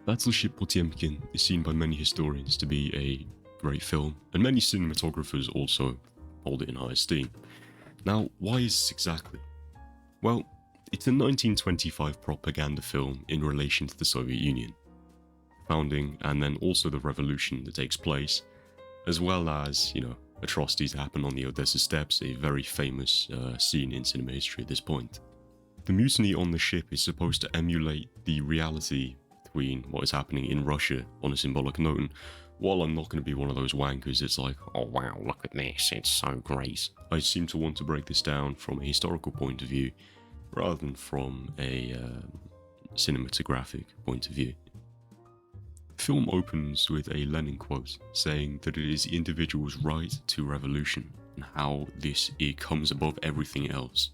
Battleship Potemkin is seen by many historians to be a great film, and many cinematographers also hold it in high esteem. Now, why is this exactly? Well, it's a 1925 propaganda film in relation to the Soviet Union, founding, and then also the revolution that takes place, as well as, atrocities that happen on the Odessa steppes, a very famous scene in cinema history at this point. The mutiny on the ship is supposed to emulate the reality between what is happening in Russia on a symbolic note, and while I'm not going to be one of those wankers, it's like, oh wow, look at this, it's so great. I seem to want to break this down from a historical point of view, rather than from a cinematographic point of view. The film opens with a Lenin quote saying that it is the individual's right to revolution, and how it comes above everything else.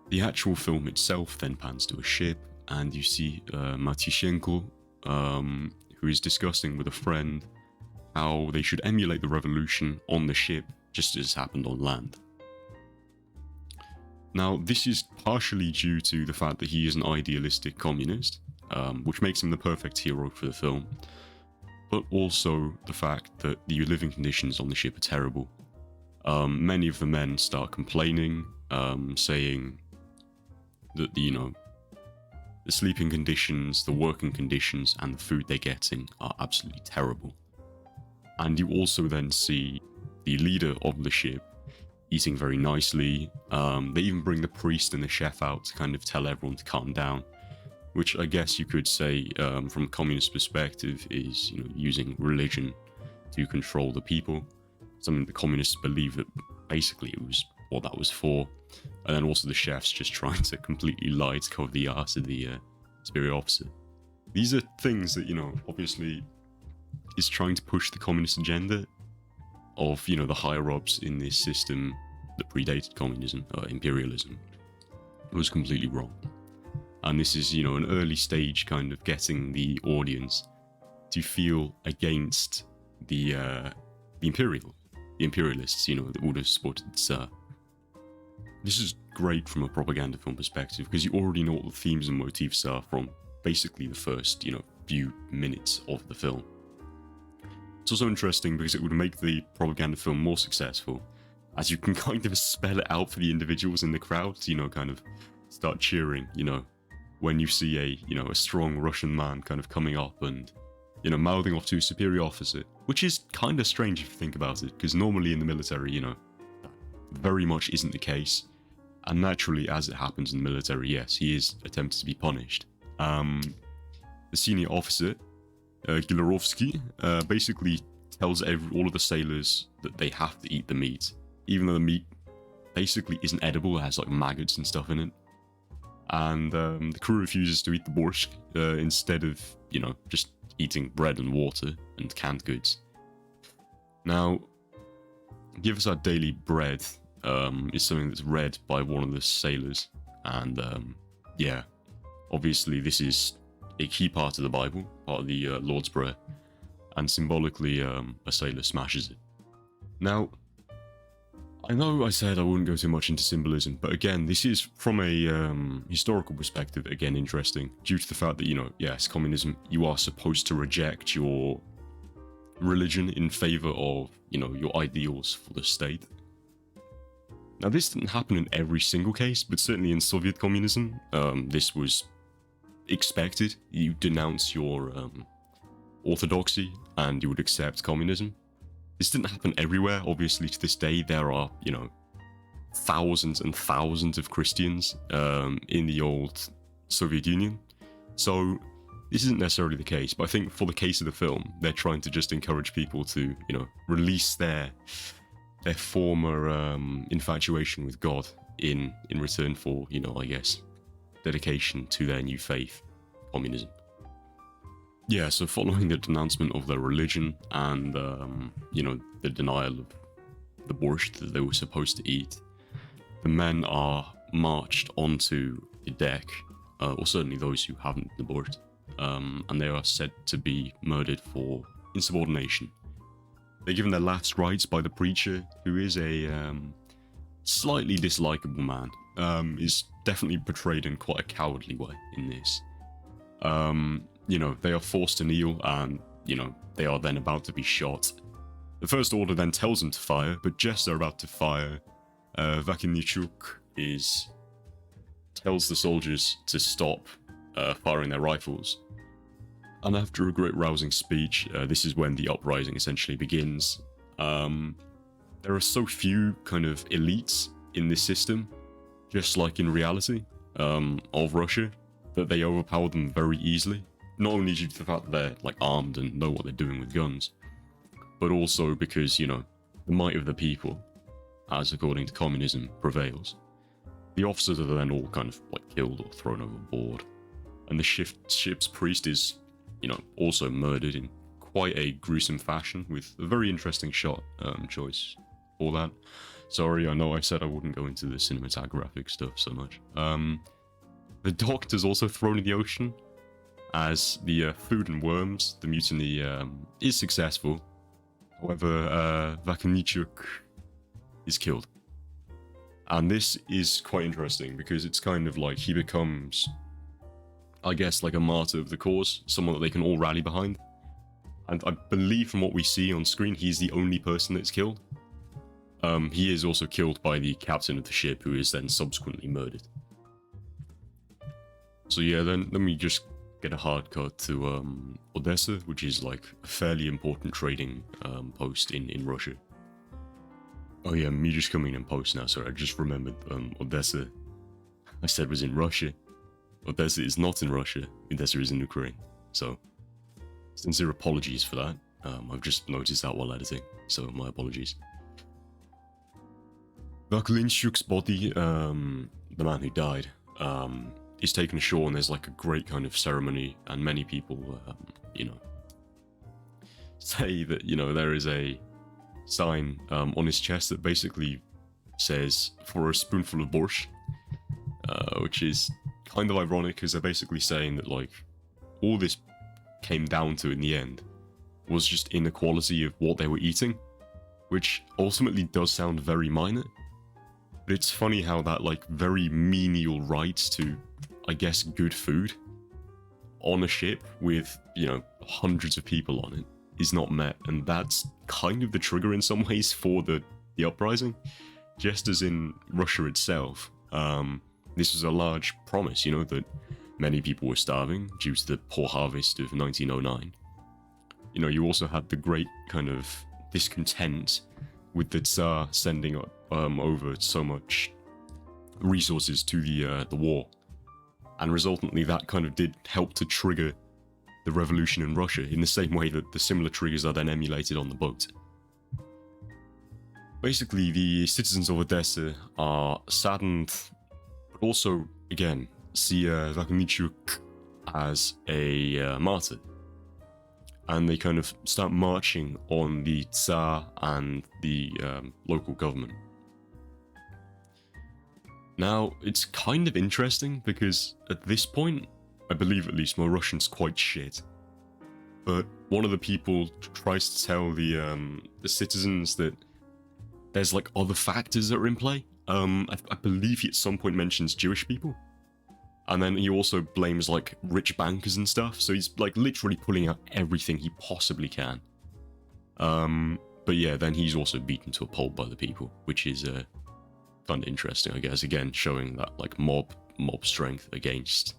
The actual film itself then pans to a ship, and you see Matyushenko, who is discussing with a friend how they should emulate the revolution on the ship, just as happened on land. Now, this is partially due to the fact that he is an idealistic communist, which makes him the perfect hero for the film, but also the fact that the living conditions on the ship are terrible. Many of the men start complaining, saying that the sleeping conditions, the working conditions, and the food they're getting are absolutely terrible. And you also then see the leader of the ship eating very nicely. They even bring the priest and the chef out to kind of tell everyone to calm down, which I guess you could say, from a communist perspective, is using religion to control the people. Something the communists believe that basically it was what that was for. And then also the chef's just trying to completely lie to cover the arse of the superior officer. These are things that, obviously is trying to push the communist agenda of, the higher-ups in this system that predated communism, imperialism. It was completely wrong. And this is, an early stage kind of getting the audience to feel against the imperialists, that would have supported the Tsar. This is great from a propaganda film perspective, because you already know what the themes and motifs are from basically the first, few minutes of the film. It's also interesting because it would make the propaganda film more successful, as you can kind of spell it out for the individuals in the crowd to, kind of start cheering, when you see a strong Russian man kind of coming up and, mouthing off to a superior officer, which is kind of strange if you think about it, because normally in the military, that very much isn't the case. And naturally, as it happens in the military, yes, he is attempted to be punished. The senior officer, Gilarovsky, basically tells all of the sailors that they have to eat the meat, even though the meat basically isn't edible. It has like maggots and stuff in it. And the crew refuses to eat the borscht instead of, just eating bread and water and canned goods. Now, give us our daily bread is something that's read by one of the sailors. And obviously this is a key part of the Bible, part of the Lord's Prayer. And symbolically, a sailor smashes it. Now, I know I said I wouldn't go too much into symbolism, but again, this is from a historical perspective, again, interesting, due to the fact that, yes, communism, you are supposed to reject your religion in favor of, your ideals for the state. Now, this didn't happen in every single case, but certainly in Soviet communism, this was expected. You denounce your orthodoxy and you would accept communism. This didn't happen everywhere. Obviously, to this day, there are, thousands and thousands of Christians in the old Soviet Union. So this isn't necessarily the case, but I think for the case of the film, they're trying to just encourage people to, release their former infatuation with God in return for, I guess, dedication to their new faith, communism. Yeah, so following the denouncement of their religion and, the denial of the borscht that they were supposed to eat, the men are marched onto the deck, or certainly those who haven't the borscht, and they are said to be murdered for insubordination. They're given their last rites by the preacher, who is a slightly dislikable man, is definitely portrayed in quite a cowardly way in this. You know, they are forced to kneel and, you know, they are then about to be shot. The First Order then tells them to fire, but just they're about to fire, Vakinichuk tells the soldiers to stop firing their rifles. And after a great rousing speech, this is when the uprising essentially begins. There are so few kind of elites in this system, just like in reality, of Russia, that they overpower them very easily. Not only due to the fact that they're like armed and know what they're doing with guns, but also because, you know, the might of the people, as according to communism, prevails. The officers are then all kind of like killed or thrown overboard, and the ship's priest is, you know, also murdered in quite a gruesome fashion, with a very interesting shot choice for that. Sorry, I know I said I wouldn't go into the cinematographic stuff so much. The doctor's also thrown in the ocean, as the food and worms, the mutiny, is successful. However, Vakinichuk is killed. And this is quite interesting, because it's kind of like he becomes, I guess, like a martyr of the cause, someone that they can all rally behind. And I believe from what we see on screen, he's the only person that's killed. He is also killed by the captain of the ship, who is then subsequently murdered. So yeah, then let me just get a hard cut to Odessa, which is like a fairly important trading post in Russia. Oh yeah, me just coming in post now, sorry, I just remembered Odessa, I said was in Russia. Odessa is not in Russia, Odessa is in Ukraine. So, sincere apologies for that. I've just noticed that while editing, so my apologies. Vakulinchuk's body, the man who died, is taken ashore, and there's like a great kind of ceremony, and many people, you know, say that, you know, there is a sign on his chest that basically says, "For a spoonful of borscht," which is kind of ironic, because they're basically saying that, like, all this came down to in the end was just inequality of what they were eating, which ultimately does sound very minor. But it's funny how that, like, very menial right to, I guess, good food on a ship with, you know, hundreds of people on it is not met, and that's kind of the trigger in some ways for the uprising. Just as in Russia itself, this was a large promise, you know, that many people were starving due to the poor harvest of 1909. You know, you also had the great kind of discontent with the Tsar sending over so much resources to the war, and resultantly that kind of did help to trigger the revolution in Russia, in the same way that the similar triggers are then emulated on the boat. Basically, the citizens of Odessa are saddened, but also, again, see Vakinichuk as a martyr. And they kind of start marching on the Tsar and the local government. Now, it's kind of interesting, because at this point, I believe at least, my Russian's quite shit. But one of the people tries to tell the citizens that there's like other factors that are in play. I believe he at some point mentions Jewish people. And then he also blames like rich bankers and stuff. So he's like literally pulling out everything he possibly can. But yeah, then he's also beaten to a pulp by the people, which is kind of interesting, I guess. Again, showing that like mob strength against,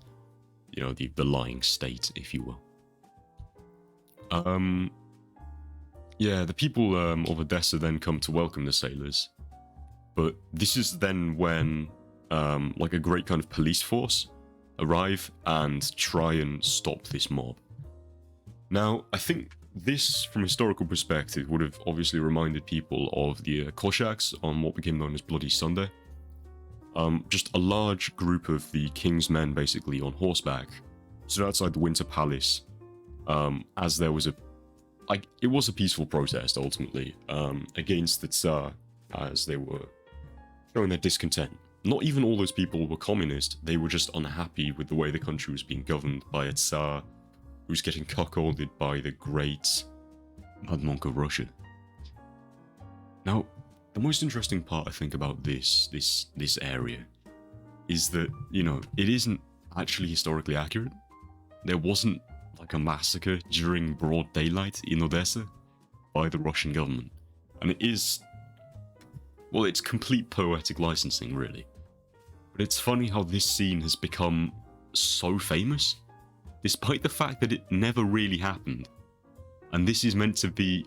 you know, the lying state, if you will. Yeah, the people of Odessa then come to welcome the sailors. But this is then when like a great kind of police force arrive and try and stop this mob. Now, I think this, from a historical perspective, would have obviously reminded people of the Cossacks on what became known as Bloody Sunday. Just a large group of the king's men, basically, on horseback, stood outside the Winter Palace, as there was it was a peaceful protest, ultimately, against the Tsar, as they were showing their discontent. Not even all those people were communist, they were just unhappy with the way the country was being governed by a Tsar who was getting cuckolded by the great Mad Monk of Russia. Now, the most interesting part, I think, about this area is that, you know, it isn't actually historically accurate. there wasn't like a massacre during broad daylight in Odessa by the Russian government. And it is, well, it's complete poetic licensing, really. But it's funny how this scene has become so famous, despite the fact that it never really happened. And this is meant to be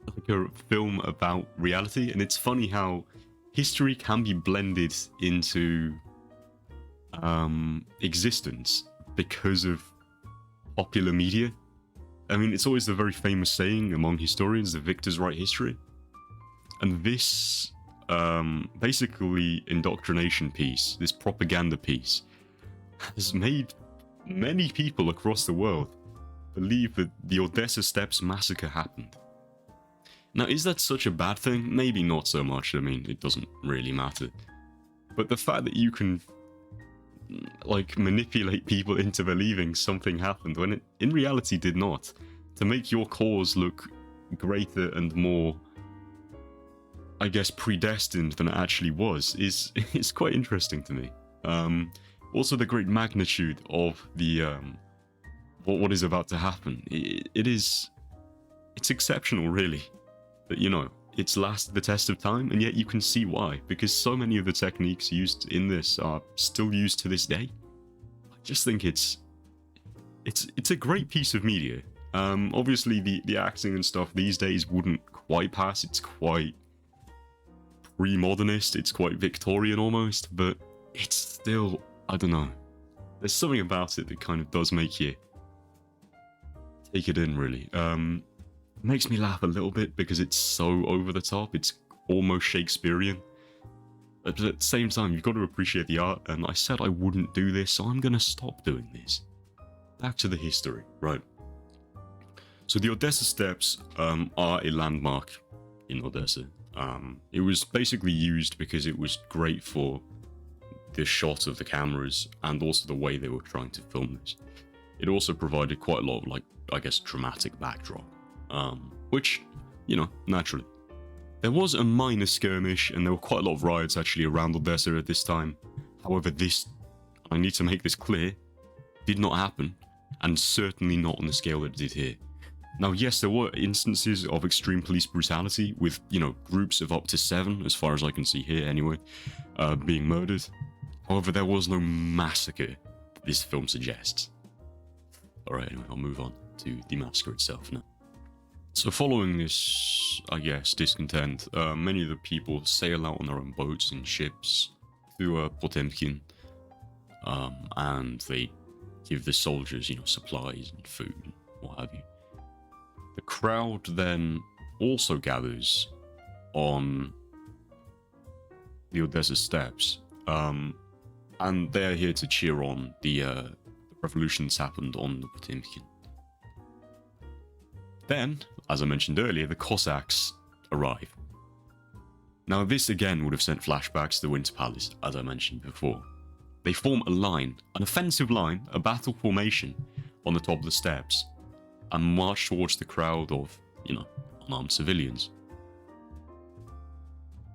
like a film about reality, and it's funny how history can be blended into existence because of popular media. I mean, it's always the very famous saying among historians, the victors write history. And this basically indoctrination piece, this propaganda piece, has made many people across the world believe that the Odessa Steps massacre happened. Now, is that such a bad thing? Maybe not so much. I mean, it doesn't really matter. But the fact that you can, like, manipulate people into believing something happened when it in reality did not, to make your cause look greater and more, I guess, predestined than it actually was, is quite interesting to me. Also, the great magnitude of the what is about to happen. It's exceptional, really. That, you know, it's lasted the test of time, and yet you can see why, because so many of the techniques used in this are still used to this day. I just think it's a great piece of media. Obviously, the acting and stuff these days wouldn't quite pass. It's quite pre-modernist. It's quite Victorian almost, but it's still, I don't know. There's something about it that kind of does make you take it in, really. Makes me laugh a little bit because it's so over the top. It's almost Shakespearean. But at the same time, you've got to appreciate the art, and I said I wouldn't do this, so I'm going to stop doing this. Back to the history, right? So the Odessa Steps are a landmark in Odessa. It was basically used because it was great for the shot of the cameras and also the way they were trying to film this. It also provided quite a lot of, like, I guess, dramatic backdrop. Which, you know, naturally. There was a minor skirmish, and there were quite a lot of riots actually around Odessa at this time. However, this, I need to make this clear, did not happen, and certainly not on the scale that it did here. Now, yes, there were instances of extreme police brutality with, you know, groups of up to 7, as far as I can see here anyway, being murdered. However, there was no massacre this film suggests. Alright, anyway, I'll move on to the massacre itself now. So following this, I guess, discontent, many of the people sail out on their own boats and ships to Potemkin, and they give the soldiers, you know, supplies and food and what have you. The crowd then also gathers on the Odessa Steps, and they're here to cheer on the revolution that's happened on the Potemkin. Then, as I mentioned earlier, the Cossacks arrive. Now, this again would have sent flashbacks to the Winter Palace, as I mentioned before. They form a line, an offensive line, a battle formation on the top of the steps, and march towards the crowd of, you know, unarmed civilians.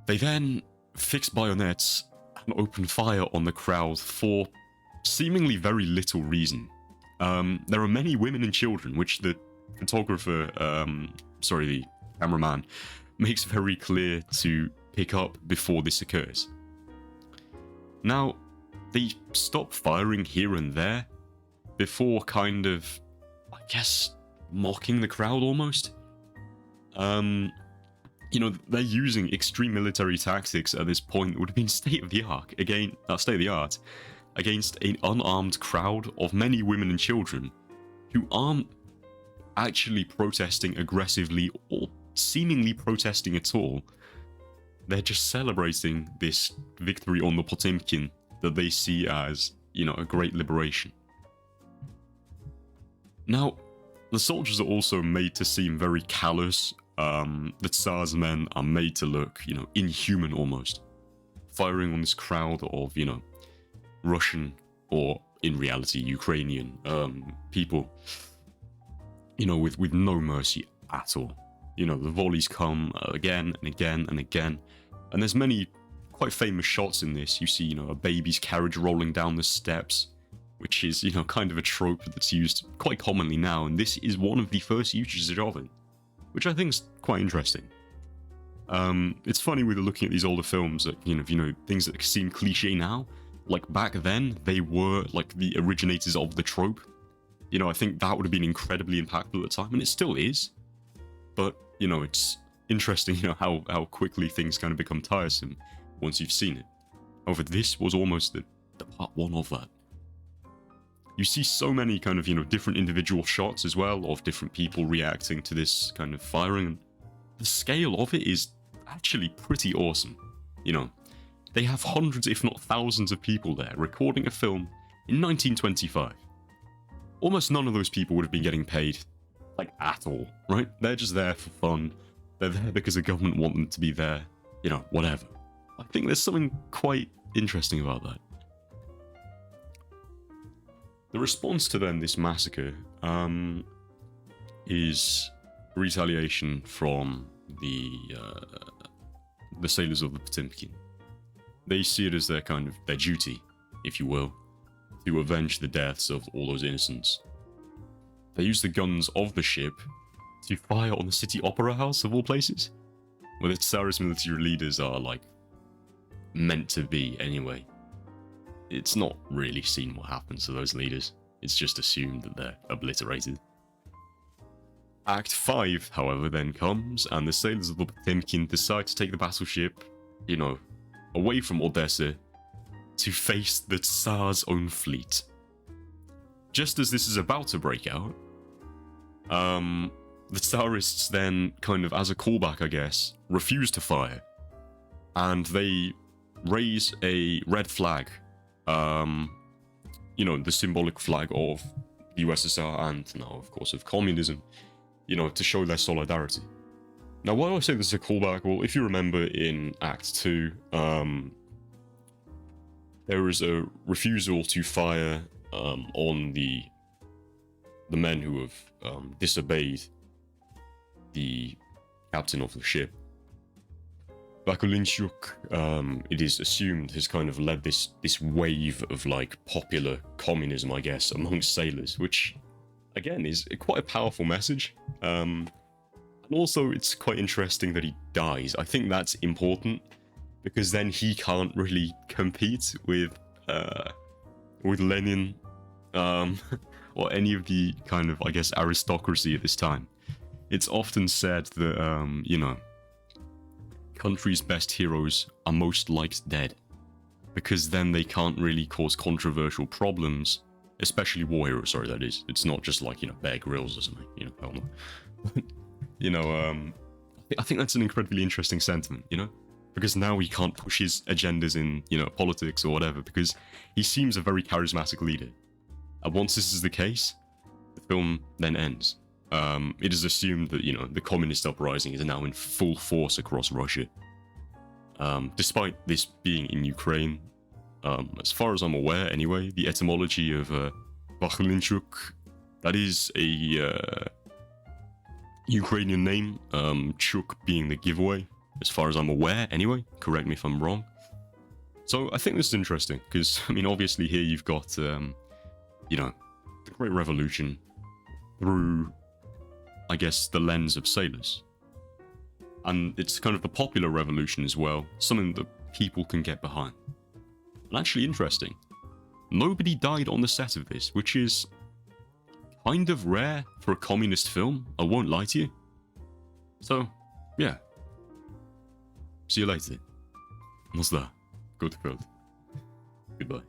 They then fix bayonets and open fire on the crowd for seemingly very little reason. There are many women and children, which the photographer, the cameraman, makes very clear to pick up before this occurs. Now, they stop firing here and there before kind of, I guess, mocking the crowd almost. You know, they're using extreme military tactics at this point that would have been state of the art against an unarmed crowd of many women and children who aren't actually protesting aggressively or seemingly protesting at all. They're just celebrating this victory on the Potemkin that they see as, you know, a great liberation. Now, the soldiers are also made to seem very callous. The Tsar's men are made to look, you know, inhuman almost. Firing on this crowd of, you know, Russian, or in reality Ukrainian, people, you know, with no mercy at all. You know, the volleys come again and again and again. And there's many quite famous shots in this. You see, you know, a baby's carriage rolling down the steps. which is, you know, kind of a trope that's used quite commonly now, and this is one of the first usages of it, which I think is quite interesting. It's funny with looking at these older films that, you know, things that seem cliche now, like back then, they were like the originators of the trope. You know, I think that would have been incredibly impactful at the time, and it still is. But, you know, it's interesting, you know, how quickly things kind of become tiresome once you've seen it. However, this was almost the part one of that. You see so many kind of, you know, different individual shots as well of different people reacting to this kind of firing. And the scale of it is actually pretty awesome. You know, they have hundreds, if not thousands of people there recording a film in 1925. Almost none of those people would have been getting paid, like, at all, right? They're just there for fun. They're there because the government want them to be there, you know, whatever. I think there's something quite interesting about that. The response to then this massacre is retaliation from the sailors of the Potemkin. They see it as their duty, if you will, to avenge the deaths of all those innocents. They use the guns of the ship to fire on the city opera house, of all places, where the Tsarist military leaders are, like, meant to be anyway. It's not really seen what happens to those leaders. It's just assumed that they're obliterated. Act 5, however, then comes, and the sailors of the Potemkin decide to take the battleship, you know, away from Odessa to face the Tsar's own fleet. Just as this is about to break out, the Tsarists then, kind of as a callback, I guess, refuse to fire, and they raise a red flag, you know, the symbolic flag of the USSR and now, of course, of communism, you know, to show their solidarity. Now, why do I say this is a callback? Well, if you remember in Act 2, there is a refusal to fire on the men who have disobeyed the captain of the ship. Battleship, it is assumed, has kind of led this wave of, like, popular communism, I guess, amongst sailors, which, again, is quite a powerful message. And also, it's quite interesting that he dies. I think that's important, because then he can't really compete with Lenin, or any of the kind of, I guess, aristocracy at this time. It's often said that, you know, country's best heroes are most liked dead, because then they can't really cause controversial problems, especially war heroes, sorry, that is. It's not just like, you know, Bear Grylls or something, you know, hell no. You know, I think that's an incredibly interesting sentiment, you know? Because now he can't push his agendas in, you know, politics or whatever, because he seems a very charismatic leader. And once this is the case, the film then ends. It is assumed that, you know, the communist uprising is now in full force across Russia. Despite this being in Ukraine, as far as I'm aware anyway, the etymology of Battleship, that is a Ukrainian name, Chuk being the giveaway, as far as I'm aware anyway, correct me if I'm wrong. So I think this is interesting, because, I mean, obviously here you've got, you know, the Great Revolution through, I guess, the lens of sailors. And it's kind of the popular revolution as well, something that people can get behind. And actually interesting, nobody died on the set of this, which is kind of rare for a communist film, I won't lie to you. So, yeah. See you later. What's that? Go to bed. Goodbye.